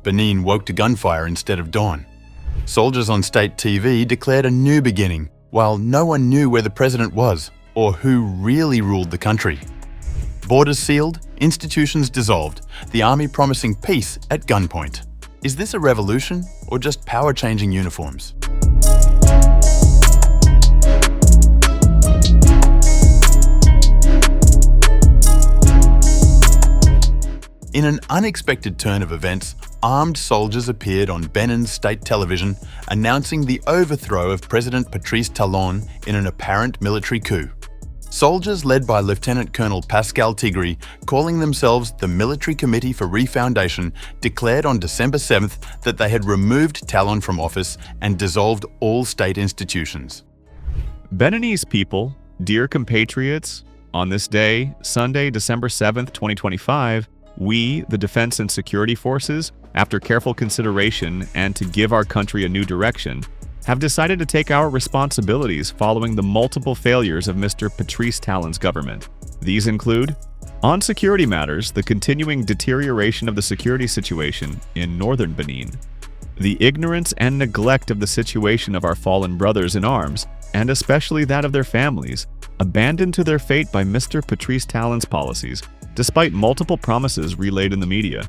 Benin woke to gunfire instead of dawn. Soldiers on state TV declared a new beginning, while no one knew where the president was or who really ruled the country. Borders sealed, institutions dissolved, the army promising peace at gunpoint. Is this a revolution or just power-changing uniforms? In an unexpected turn of events, armed soldiers appeared on Benin's state television announcing the overthrow of President Patrice Talon in an apparent military coup. Soldiers led by Lieutenant Colonel Pascal Tigri, calling themselves the Military Committee for Refoundation, declared on December 7th that they had removed Talon from office and dissolved all state institutions. Beninese people, dear compatriots, on this day, Sunday, December 7th, 2025, we, the Defense and Security Forces, after careful consideration and to give our country a new direction, have decided to take our responsibilities following the multiple failures of Mr. Patrice Talon's government. These include, on security matters, the continuing deterioration of the security situation in northern Benin, the ignorance and neglect of the situation of our fallen brothers in arms, and especially that of their families, abandoned to their fate by Mr. Patrice Talon's policies, despite multiple promises relayed in the media.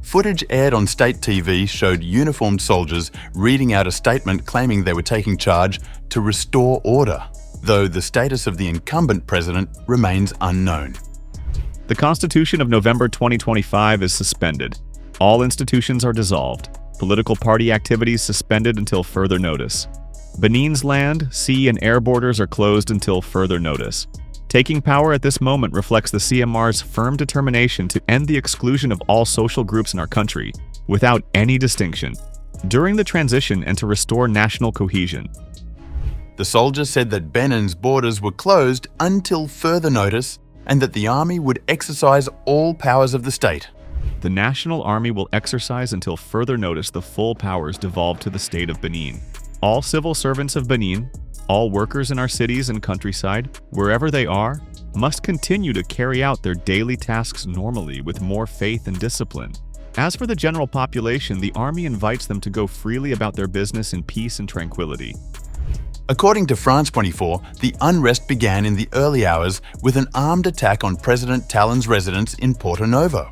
Footage aired on state TV showed uniformed soldiers reading out a statement claiming they were taking charge to restore order, though the status of the incumbent president remains unknown. The Constitution of November 2025 is suspended. All institutions are dissolved. Political party activities suspended until further notice. Benin's land, sea, and air borders are closed until further notice. Taking power at this moment reflects the CMR's firm determination to end the exclusion of all social groups in our country, without any distinction, during the transition and to restore national cohesion. The soldiers said that Benin's borders were closed until further notice and that the army would exercise all powers of the state. The National Army will exercise until further notice the full powers devolved to the state of Benin. All civil servants of Benin, all workers in our cities and countryside, wherever they are, must continue to carry out their daily tasks normally with more faith and discipline. As for the general population, the army invites them to go freely about their business in peace and tranquility. According to France 24, the unrest began in the early hours with an armed attack on President Talon's residence in Porto Novo.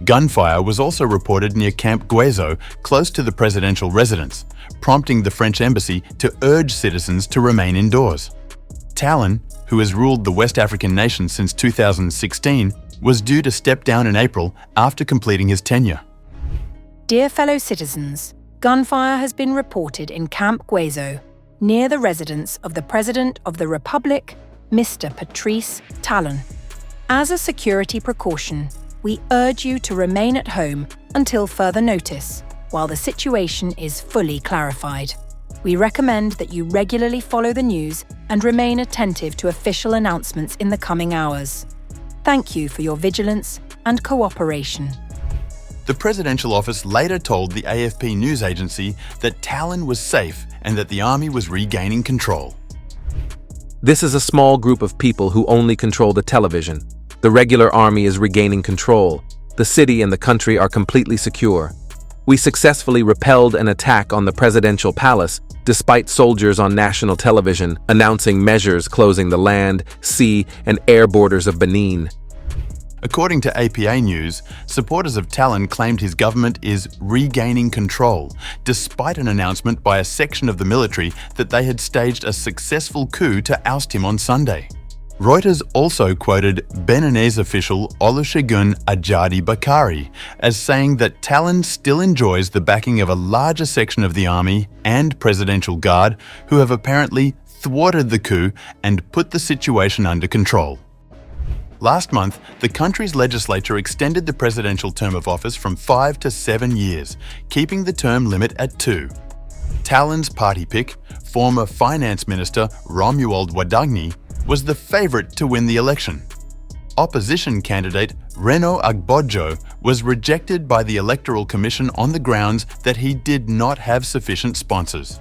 Gunfire was also reported near Camp Guezo, close to the presidential residence, prompting the French embassy to urge citizens to remain indoors. Talon, who has ruled the West African nation since 2016, was due to step down in April after completing his tenure. Dear fellow citizens, gunfire has been reported in Camp Guezo, near the residence of the President of the Republic, Mr. Patrice Talon. As a security precaution, we urge you to remain at home until further notice, while the situation is fully clarified. We recommend that you regularly follow the news and remain attentive to official announcements in the coming hours. Thank you for your vigilance and cooperation. The presidential office later told the AFP news agency that Talon was safe and that the army was regaining control. This is a small group of people who only control the television. The regular army is regaining control. The city and the country are completely secure. We successfully repelled an attack on the presidential palace, despite soldiers on national television announcing measures closing the land, sea, and air borders of Benin. According to APA News, supporters of Talon claimed his government is regaining control, despite an announcement by a section of the military that they had staged a successful coup to oust him on Sunday. Reuters also quoted Beninese official Olusegun Ajadi Bakari as saying that Talon still enjoys the backing of a larger section of the army and presidential guard who have apparently thwarted the coup and put the situation under control. Last month, the country's legislature extended the presidential term of office from 5 to 7 years, keeping the term limit at 2. Talon's party pick, former finance minister Romuald Wadagni, was the favourite to win the election. Opposition candidate Reno Agbojo was rejected by the Electoral Commission on the grounds that he did not have sufficient sponsors.